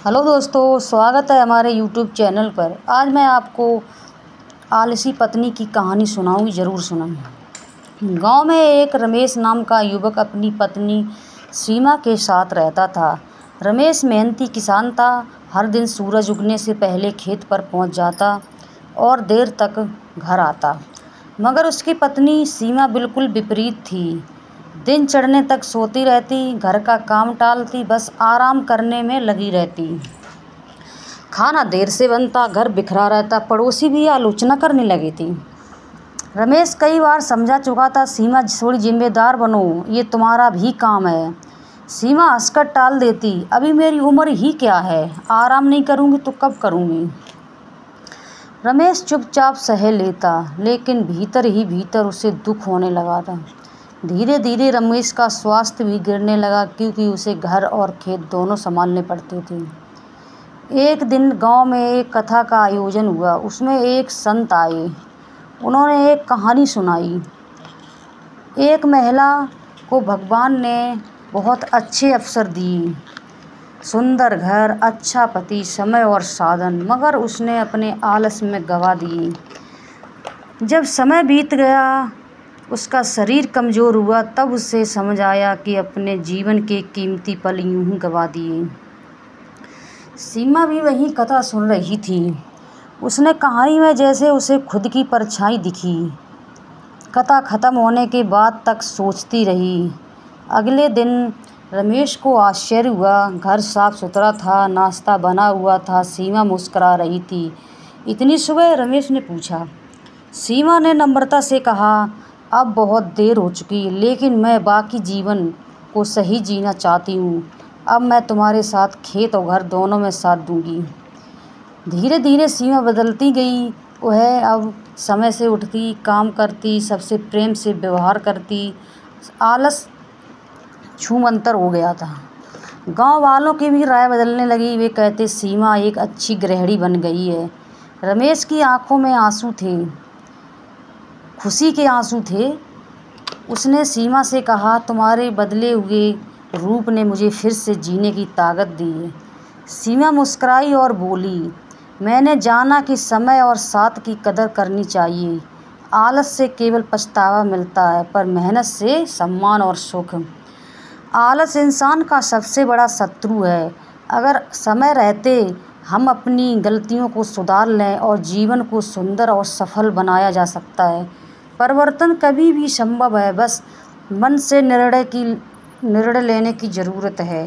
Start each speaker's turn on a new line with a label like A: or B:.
A: Hello दोस्तों, स्वागत है हमारे यूट्यूब चैनल पर। आज मैं आपको आलसी पत्नी की कहानी सुनाऊंगी, ज़रूर सुना। गांव में एक रमेश नाम का युवक अपनी पत्नी सीमा के साथ रहता था। रमेश मेहनती किसान था। हर दिन सूरज उगने से पहले खेत पर पहुंच जाता और देर तक घर आता। मगर उसकी पत्नी सीमा बिल्कुल विपरीत थी। दिन चढ़ने तक सोती रहती, घर का काम टालती, बस आराम करने में लगी रहती। खाना देर से बनता, घर बिखरा रहता, पड़ोसी भी आलोचना करने लगी थी। रमेश कई बार समझा चुका था, सीमा थोड़ी जिम्मेदार बनो, ये तुम्हारा भी काम है। सीमा हंसकर टाल देती, अभी मेरी उम्र ही क्या है, आराम नहीं करूँगी तो कब करूँगी। रमेश चुपचाप सह लेता, लेकिन भीतर ही भीतर उसे दुख होने लगा था। धीरे धीरे रमेश का स्वास्थ्य भी गिरने लगा, क्योंकि उसे घर और खेत दोनों संभालने पड़ते थे। एक दिन गांव में एक कथा का आयोजन हुआ। उसमें एक संत आए। उन्होंने एक कहानी सुनाई। एक महिला को भगवान ने बहुत अच्छे अवसर दिए, सुंदर घर, अच्छा पति, समय और साधन, मगर उसने अपने आलस में गंवा दिए। जब समय बीत गया, उसका शरीर कमज़ोर हुआ, तब उसे समझ आया कि अपने जीवन के कीमती पल यूं ही गंवा दिए। सीमा भी वही कथा सुन रही थी। उसने कहानी में जैसे उसे खुद की परछाई दिखी। कथा ख़त्म होने के बाद तक सोचती रही। अगले दिन रमेश को आश्चर्य हुआ। घर साफ सुथरा था, नाश्ता बना हुआ था, सीमा मुस्करा रही थी। इतनी सुबह? रमेश ने पूछा। सीमा ने नम्रता से कहा, अब बहुत देर हो चुकी, लेकिन मैं बाकी जीवन को सही जीना चाहती हूँ। अब मैं तुम्हारे साथ खेत और घर दोनों में साथ दूंगी। धीरे धीरे सीमा बदलती गई। वह अब समय से उठती, काम करती, सबसे प्रेम से व्यवहार करती। आलस छूमंतर हो गया था। गांव वालों की भी राय बदलने लगी। वे कहते, सीमा एक अच्छी गृहिणी बन गई है। रमेश की आंखों में आंसू थे, खुशी के आंसू थे। उसने सीमा से कहा, तुम्हारे बदले हुए रूप ने मुझे फिर से जीने की ताकत दी है। सीमा मुस्कुराई और बोली, मैंने जाना कि समय और साथ की कदर करनी चाहिए। आलस से केवल पछतावा मिलता है, पर मेहनत से सम्मान और सुख। आलस इंसान का सबसे बड़ा शत्रु है। अगर समय रहते हम अपनी गलतियों को सुधार लें और जीवन को सुंदर और सफल बनाया जा सकता है। परिवर्तन कभी भी संभव है, बस मन से निर्णय लेने की ज़रूरत है।